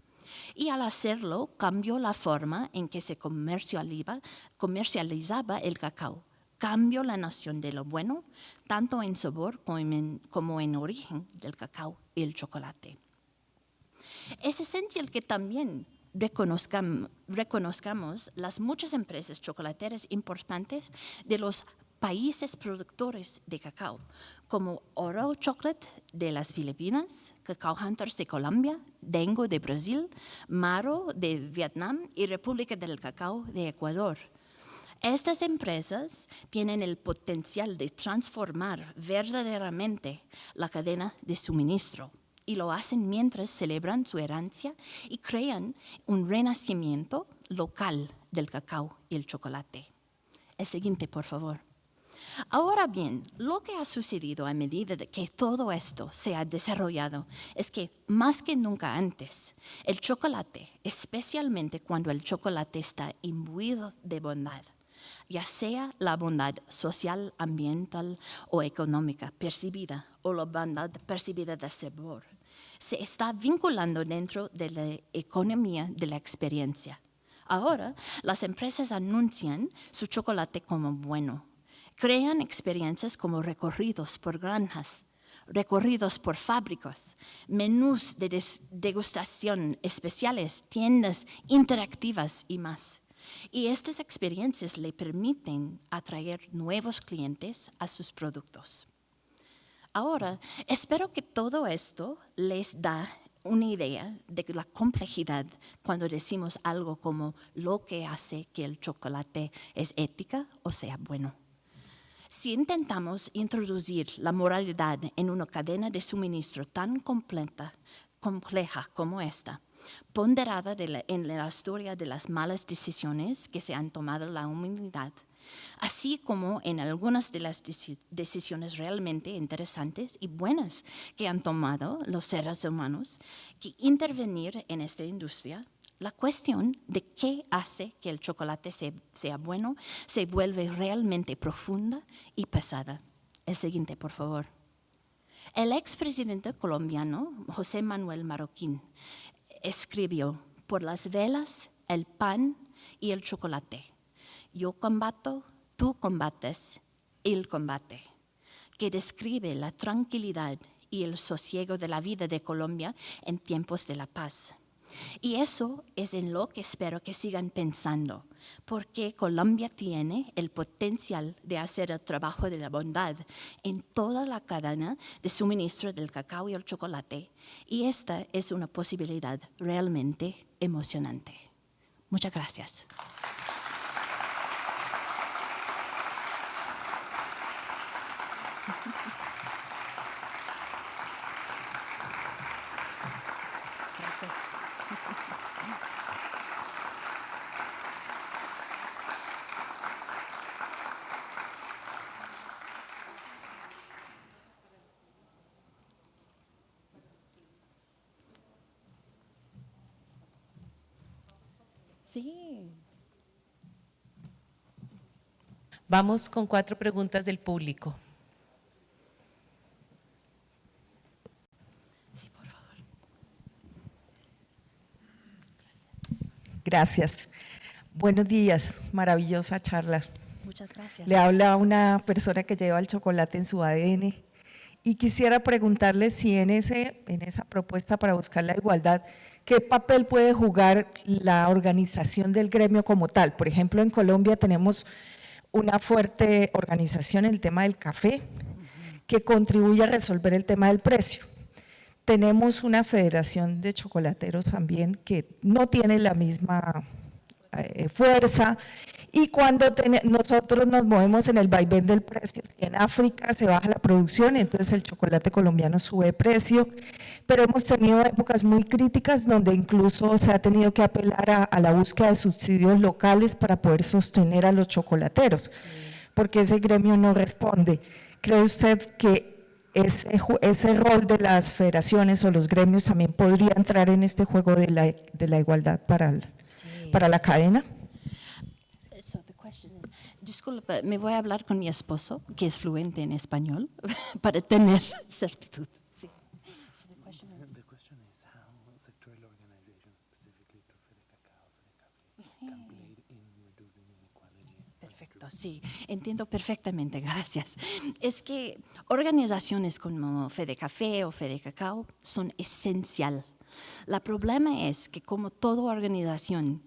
Y al hacerlo, cambió la forma en que se comercializaba el cacao. Cambió la noción de lo bueno, tanto en sabor como en origen del cacao y el chocolate. Es esencial que también reconozcamos las muchas empresas chocolateras importantes de los países productores de cacao, como Oro Chocolate de las Filipinas, Cacao Hunters de Colombia, Dengo de Brasil, Maro de Vietnam y República del Cacao de Ecuador. Estas empresas tienen el potencial de transformar verdaderamente la cadena de suministro y lo hacen mientras celebran su herencia y crean un renacimiento local del cacao y el chocolate. El siguiente, por favor. Ahora bien, lo que ha sucedido a medida de que todo esto se ha desarrollado es que, más que nunca antes, el chocolate, especialmente cuando el chocolate está imbuido de bondad, ya sea la bondad social, ambiental o económica percibida o la bondad percibida de sabor, se está vinculando dentro de la economía de la experiencia. Ahora, las empresas anuncian su chocolate como bueno. Crean experiencias como recorridos por granjas, recorridos por fábricas, menús de degustación especiales, tiendas interactivas y más. Y estas experiencias le permiten atraer nuevos clientes a sus productos. Ahora, espero que todo esto les da una idea de la complejidad cuando decimos algo como lo que hace que el chocolate es ética o sea bueno. Si intentamos introducir la moralidad en una cadena de suministro tan compleja como esta, ponderada en la historia de las malas decisiones que se han tomado la humanidad, así como en algunas de las decisiones realmente interesantes y buenas que han tomado los seres humanos, que intervenir en esta industria, la cuestión de qué hace que el chocolate sea bueno se vuelve realmente profunda y pesada. El siguiente, por favor. El expresidente colombiano, José Manuel Marroquín, escribió, por las velas, el pan y el chocolate. Yo combato, tú combates, él combate, que describe la tranquilidad y el sosiego de la vida de Colombia en tiempos de la paz. Y eso es en lo que espero que sigan pensando, porque Colombia tiene el potencial de hacer el trabajo de la bondad en toda la cadena de suministro del cacao y el chocolate, y esta es una posibilidad realmente emocionante. Muchas gracias. Gracias. Sí. Vamos con 4 preguntas del público. Sí, por favor. Gracias. Buenos días, maravillosa charla. Muchas gracias. Le habla una persona que lleva el chocolate en su ADN y quisiera preguntarle si en esa propuesta para buscar la igualdad, ¿qué papel puede jugar la organización del gremio como tal? Por ejemplo, en Colombia tenemos una fuerte organización en el tema del café que contribuye a resolver el tema del precio. Tenemos una federación de chocolateros también que no tiene la misma fuerza, y cuando nosotros nos movemos en el vaivén del precio, si en África se baja la producción, entonces el chocolate colombiano sube de precio, pero hemos tenido épocas muy críticas donde incluso se ha tenido que apelar a la búsqueda de subsidios locales para poder sostener a los chocolateros, porque ese gremio no responde. ¿Cree usted que ese rol de las federaciones o los gremios también podría entrar en este juego de la igualdad para la cadena? So the question is, disculpa, me voy a hablar con mi esposo, que es fluente en español, para tener certitud. Sí. So the question is, The question is how sectorial organizations, specifically to FEDECACAO, FEDECAFE, can play in reducing inequality. perfecto, sí, entiendo perfectamente, gracias. Es que organizaciones como FEDECAFE o FEDECACAO son esencial. El problema es que como toda organización,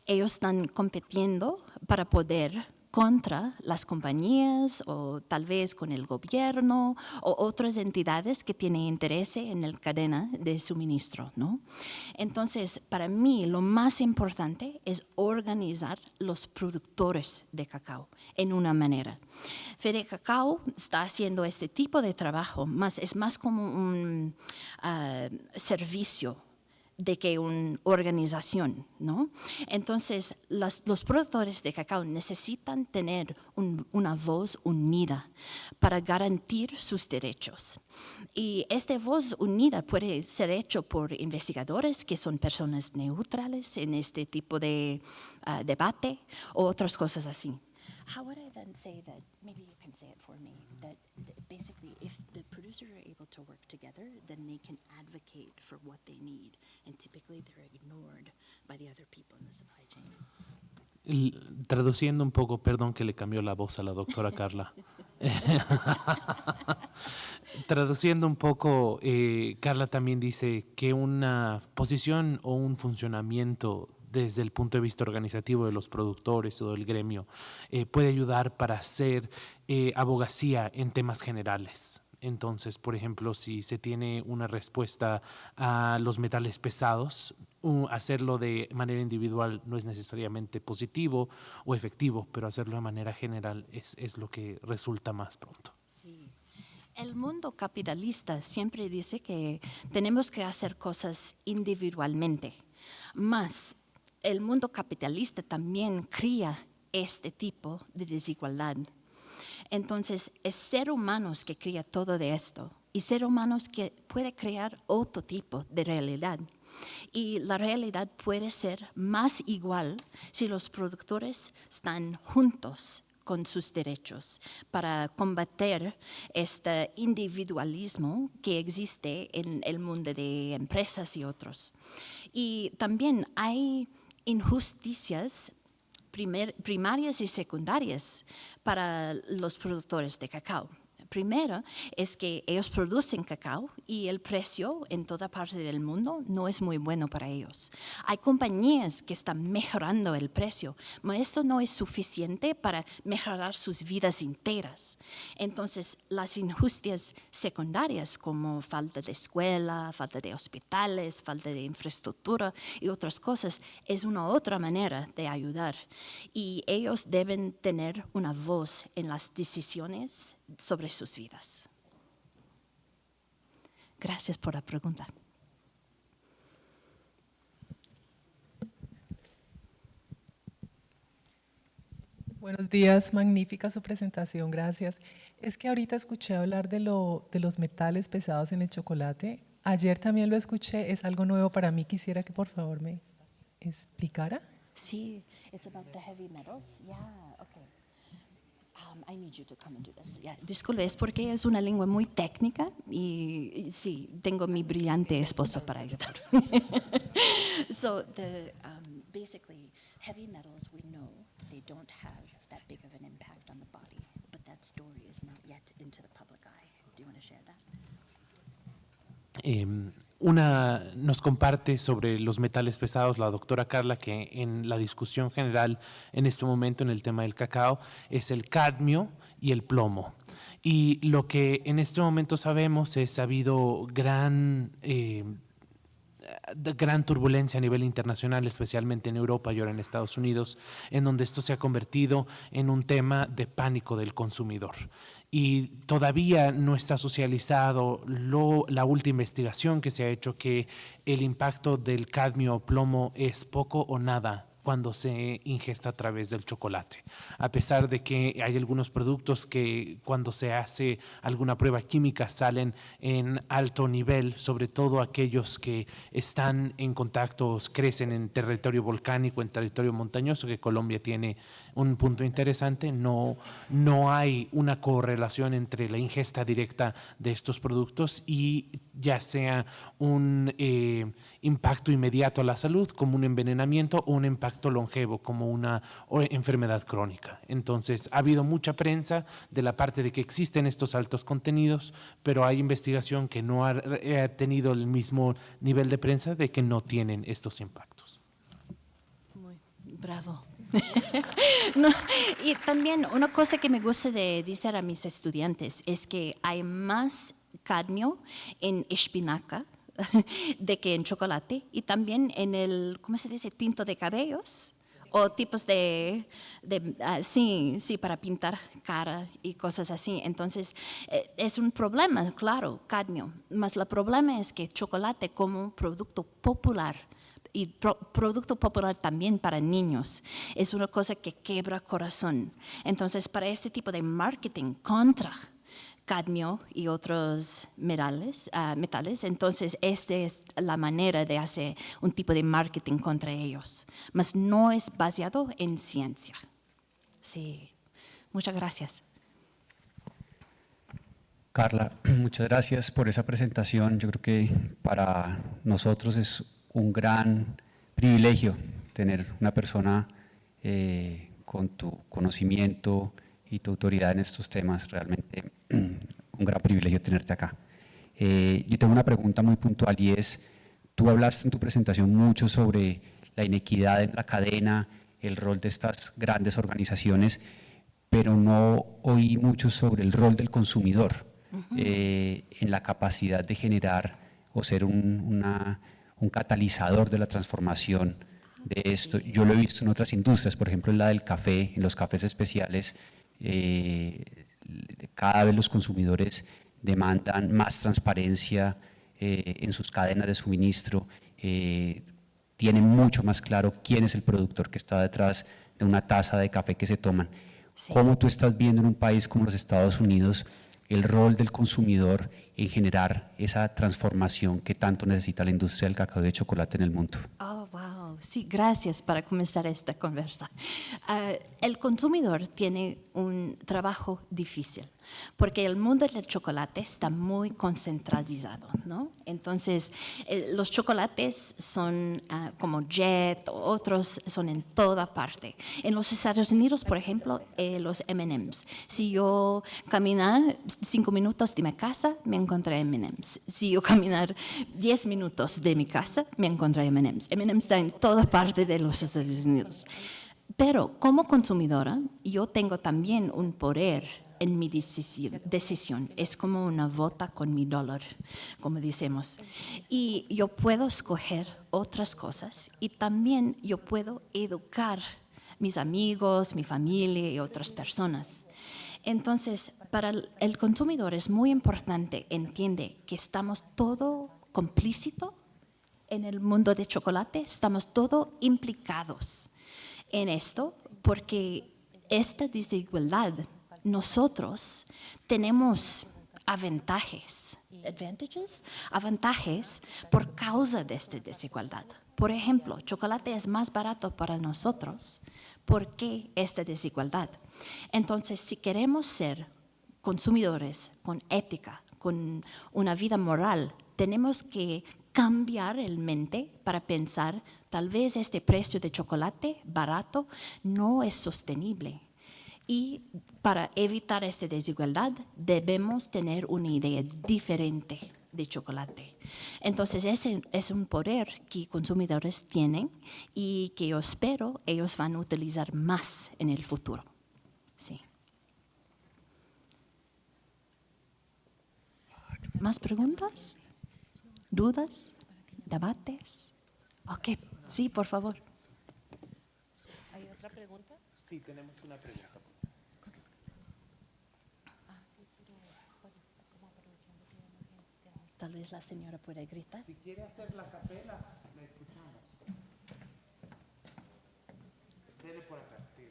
ellos están compitiendo para poder contra las compañías o tal vez con el gobierno o otras entidades que tienen interés en la cadena de suministro, ¿no? Entonces, para mí lo más importante es organizar los productores de cacao en una manera. FEDECACAO está haciendo este tipo de trabajo, es más como un servicio de que una organización, ¿no? Entonces, los productores de cacao necesitan tener una voz unida para garantizar sus derechos. Y esta voz unida puede ser hecho por investigadores que son personas neutrales en este tipo de debate o otras cosas así. How would I then say that, maybe you can say it for me, that basically if the producers are able to work together, then they can advocate for what they need, and typically they're ignored by the other people in the supply chain. Traduciendo un poco, perdón que le cambió la voz a la doctora Carla. Traduciendo un poco, Carla también dice que una posición o un funcionamiento desde el punto de vista organizativo de los productores o del gremio puede ayudar para hacer abogacía en temas generales. Entonces, por ejemplo, si se tiene una respuesta a los metales pesados, hacerlo de manera individual no es necesariamente positivo o efectivo, pero hacerlo de manera general es lo que resulta más pronto. Sí. El mundo capitalista siempre dice que tenemos que hacer cosas individualmente, más el mundo capitalista también crea este tipo de desigualdad. Entonces, es ser humanos que crea todo de esto y ser humanos que puede crear otro tipo de realidad. Y la realidad puede ser más igual si los productores están juntos con sus derechos para combatir este individualismo que existe en el mundo de empresas y otros. Y también hay injusticias primarias y secundarias para los productores de cacao. Primero es que ellos producen cacao y el precio en toda parte del mundo no es muy bueno para ellos. Hay compañías que están mejorando el precio, pero esto no es suficiente para mejorar sus vidas enteras. Entonces, las injusticias secundarias como falta de escuela, falta de hospitales, falta de infraestructura y otras cosas es una otra manera de ayudar. Y ellos deben tener una voz en las decisiones sobre sus vidas. Gracias por la pregunta. Buenos días, magnífica su presentación, gracias. Es que ahorita escuché hablar de los metales pesados en el chocolate. Ayer también lo escuché, es algo nuevo para mí. Quisiera que por favor me explicara. Sí, it's about the heavy metals. Yeah, okay. I need you to come and do this. Yeah. Disculpe, es porque es una lengua muy técnica y sí, tengo mi brillante esposo para ayudar. So basically, heavy metals, we know they don't have that big of an impact on the body, but that story is not yet into the public eye. Do you want to share that? Nos comparte sobre los metales pesados la doctora Carla que en la discusión general en este momento en el tema del cacao es el cadmio y el plomo. Y lo que en este momento sabemos es que ha habido gran turbulencia a nivel internacional, especialmente en Europa y ahora en Estados Unidos, en donde esto se ha convertido en un tema de pánico del consumidor. Y todavía no está socializado la última investigación que se ha hecho que el impacto del cadmio o plomo es poco o nada cuando se ingesta a través del chocolate. A pesar de que hay algunos productos que cuando se hace alguna prueba química salen en alto nivel, sobre todo aquellos que están en contacto, crecen en territorio volcánico, en territorio montañoso, que Colombia tiene un punto interesante, no hay una correlación entre la ingesta directa de estos productos y ya sea un impacto inmediato a la salud como un envenenamiento o un impacto longevo como una enfermedad crónica. Entonces, ha habido mucha prensa de la parte de que existen estos altos contenidos, pero hay investigación que no ha tenido el mismo nivel de prensa de que no tienen estos impactos. Muy bravo. No, y también una cosa que me gusta de decir a mis estudiantes es que hay más cadmio en espinaca de que en chocolate y también en el, ¿cómo se dice? Tinto de cabellos o tipos sí, para pintar cara y cosas así. Entonces, es un problema, claro, cadmio. Mas el problema es que chocolate como producto popular y producto popular también para niños es una cosa que quebra corazón. Entonces, para este tipo de marketing contra cadmio y otros metales, entonces esta es la manera de hacer un tipo de marketing contra ellos, mas no es basado en ciencia. Sí, muchas gracias. Carla, muchas gracias por esa presentación. Yo creo que para nosotros es un gran privilegio tener una persona con tu conocimiento y tu autoridad en estos temas, realmente un gran privilegio tenerte acá. Yo tengo una pregunta muy puntual y es, tú hablaste en tu presentación mucho sobre la inequidad en la cadena, el rol de estas grandes organizaciones, pero no oí mucho sobre el rol del consumidor en la capacidad de generar o ser un catalizador de la transformación de esto. Yo lo he visto en otras industrias, por ejemplo en la del café, en los cafés especiales, cada vez los consumidores demandan más transparencia en sus cadenas de suministro, tienen mucho más claro quién es el productor que está detrás de una taza de café que se toman. Sí. ¿Cómo tú estás viendo en un país como los Estados Unidos el rol del consumidor en generar esa transformación que tanto necesita la industria del cacao y de chocolate en el mundo? Oh, wow. Sí, gracias para comenzar esta conversa. El consumidor tiene un trabajo difícil porque el mundo del chocolate está muy concentralizado, ¿no? Entonces, los chocolates son como Jet, otros son en toda parte. En los Estados Unidos, por ejemplo, los M&M's. Si yo caminar 5 minutos de mi casa, me encontré M&M's. Si yo caminar 10 minutos de mi casa, me encontré M&M's. M&M's está en toda parte de los Estados Unidos. Pero como consumidora, yo tengo también un poder en mi decisión. Es como una vota con mi dólar, como decimos. Y yo puedo escoger otras cosas y también yo puedo educar mis amigos, mi familia y otras personas. Entonces, para el consumidor es muy importante, entiende que estamos todo complícito en el mundo de chocolate, estamos todos implicados en esto, porque esta desigualdad, nosotros tenemos avantajes por causa de esta desigualdad. Por ejemplo, chocolate es más barato para nosotros. ¿Por qué esta desigualdad? Entonces, si queremos ser consumidores con ética, con una vida moral, tenemos que cambiar el mente para pensar, tal vez este precio de chocolate barato no es sostenible. Y para evitar esta desigualdad, debemos tener una idea diferente de chocolate. Entonces, ese es un poder que consumidores tienen y que yo espero ellos van a utilizar más en el futuro. Sí. ¿Más preguntas? ¿Dudas? ¿Debates? Ok, sí, por favor. ¿Hay otra pregunta? Sí, tenemos una pregunta. Tal vez la señora puede gritar. Si quiere hacer la capela, la escuchamos. Dele por acá. Sí,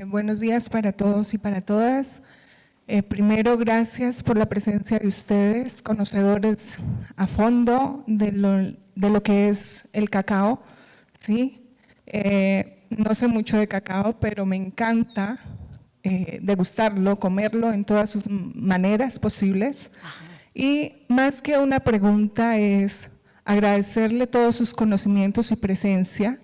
Buenos días para todos y para todas. Primero, gracias por la presencia de ustedes, conocedores a fondo de lo que es el cacao. ¿Sí? No sé mucho de cacao, pero me encanta degustarlo, comerlo en todas sus maneras posibles. Y más que una pregunta es agradecerle todos sus conocimientos y presencia,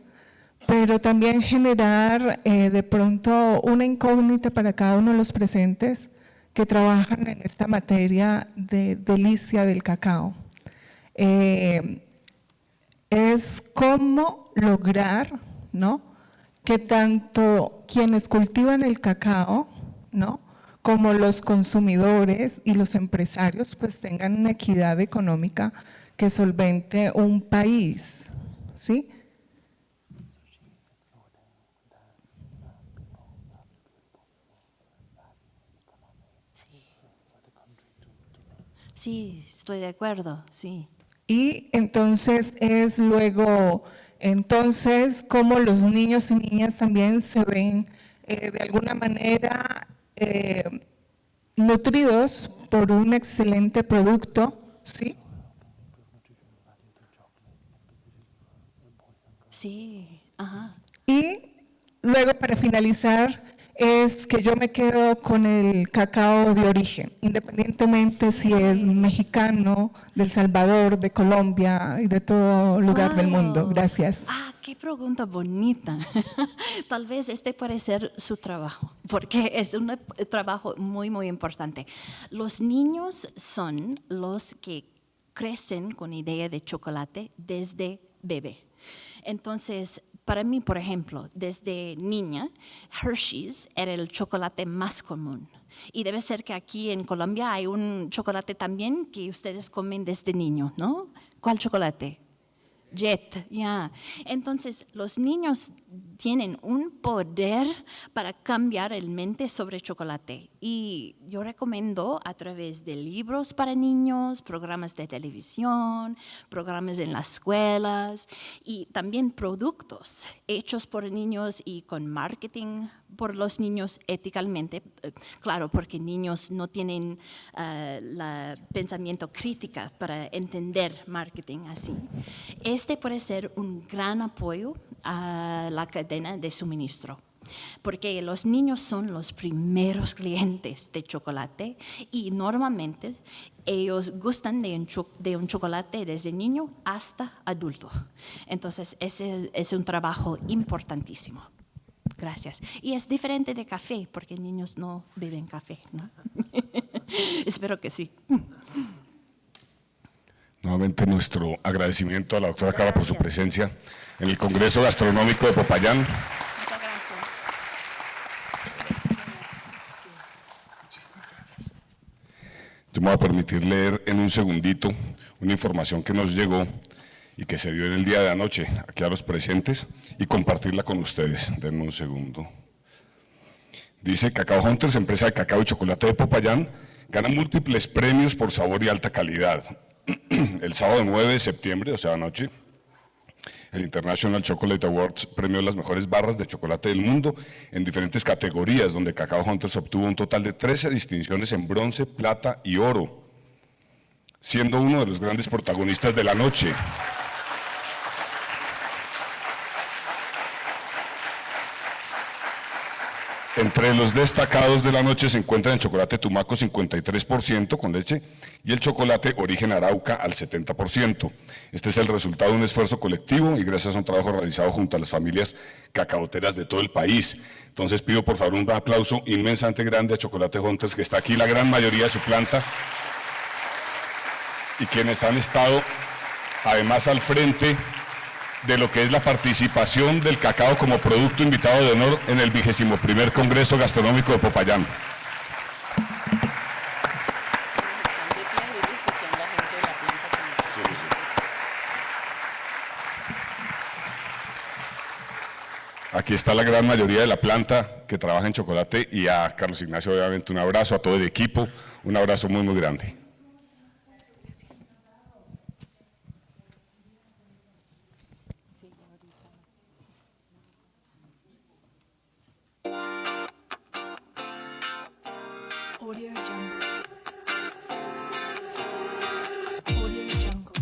pero también generar de pronto una incógnita para cada uno de los presentes que trabajan en esta materia de delicia del cacao. Es cómo lograr, ¿no?, que tanto quienes cultivan el cacao, ¿no?, como los consumidores y los empresarios pues tengan una equidad económica que solvente un país, ¿sí? Sí, estoy de acuerdo, sí. Y entonces es luego, cómo los niños y niñas también se ven de alguna manera nutridos por un excelente producto, ¿sí? Sí, ajá. Y luego, para finalizar, es que yo me quedo con el cacao de origen, independientemente si es mexicano, de El Salvador, de Colombia y de todo lugar del mundo. Wow. Gracias. Ah, qué pregunta bonita. Tal vez este puede ser su trabajo, porque es un trabajo muy, muy importante. Los niños son los que crecen con idea de chocolate desde bebé. Entonces, para mí, por ejemplo, desde niña, Hershey's era el chocolate más común. Y debe ser que aquí en Colombia hay un chocolate también que ustedes comen desde niño, ¿no? ¿Cuál chocolate? Jet, ya. Entonces, los niños tienen un poder para cambiar el mente sobre chocolate. Y yo recomiendo a través de libros para niños, programas de televisión, programas en las escuelas y también productos hechos por niños y con marketing por los niños éticamente, claro, porque niños no tienen el pensamiento crítico para entender marketing así. Este puede ser un gran apoyo a la cadena de suministro, porque los niños son los primeros clientes de chocolate y normalmente ellos gustan de un chocolate desde niño hasta adulto. Entonces, ese es un trabajo importantísimo. Gracias. Y es diferente de café, porque niños no beben café, ¿no? Espero que sí. Nuevamente nuestro agradecimiento a la doctora Carla por su presencia en el Congreso Gastronómico de Popayán. Muchas gracias. Yo me voy a permitir leer en un segundito una información que nos llegó y que se dio en el día de anoche aquí a los presentes y compartirla con ustedes. Denme un segundo. Dice: Cacao Hunters, empresa de cacao y chocolate de Popayán, gana múltiples premios por sabor y alta calidad. El sábado 9 de septiembre, o sea, anoche, el International Chocolate Awards premió las mejores barras de chocolate del mundo en diferentes categorías, donde Cacao Hunters obtuvo un total de 13 distinciones en bronce, plata y oro, siendo uno de los grandes protagonistas de la noche. Entre los destacados de la noche se encuentran el chocolate Tumaco 53% con leche y el chocolate Origen Arauca al 70%. Este es el resultado de un esfuerzo colectivo y gracias a un trabajo realizado junto a las familias cacaoteras de todo el país. Entonces pido por favor un aplauso inmensamente grande a Chocolate Hunters, que está aquí la gran mayoría de su planta y quienes han estado además al frente de lo que es la participación del cacao como producto invitado de honor en el 21º Congreso Gastronómico de Popayán. Aquí está la gran mayoría de la planta que trabaja en chocolate, y a Carlos Ignacio obviamente un abrazo, a todo el equipo, un abrazo muy muy grande. Audio Jungle. Audio Jungle.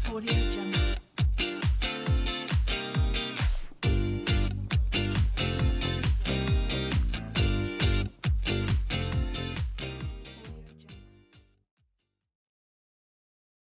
Audio Jungle.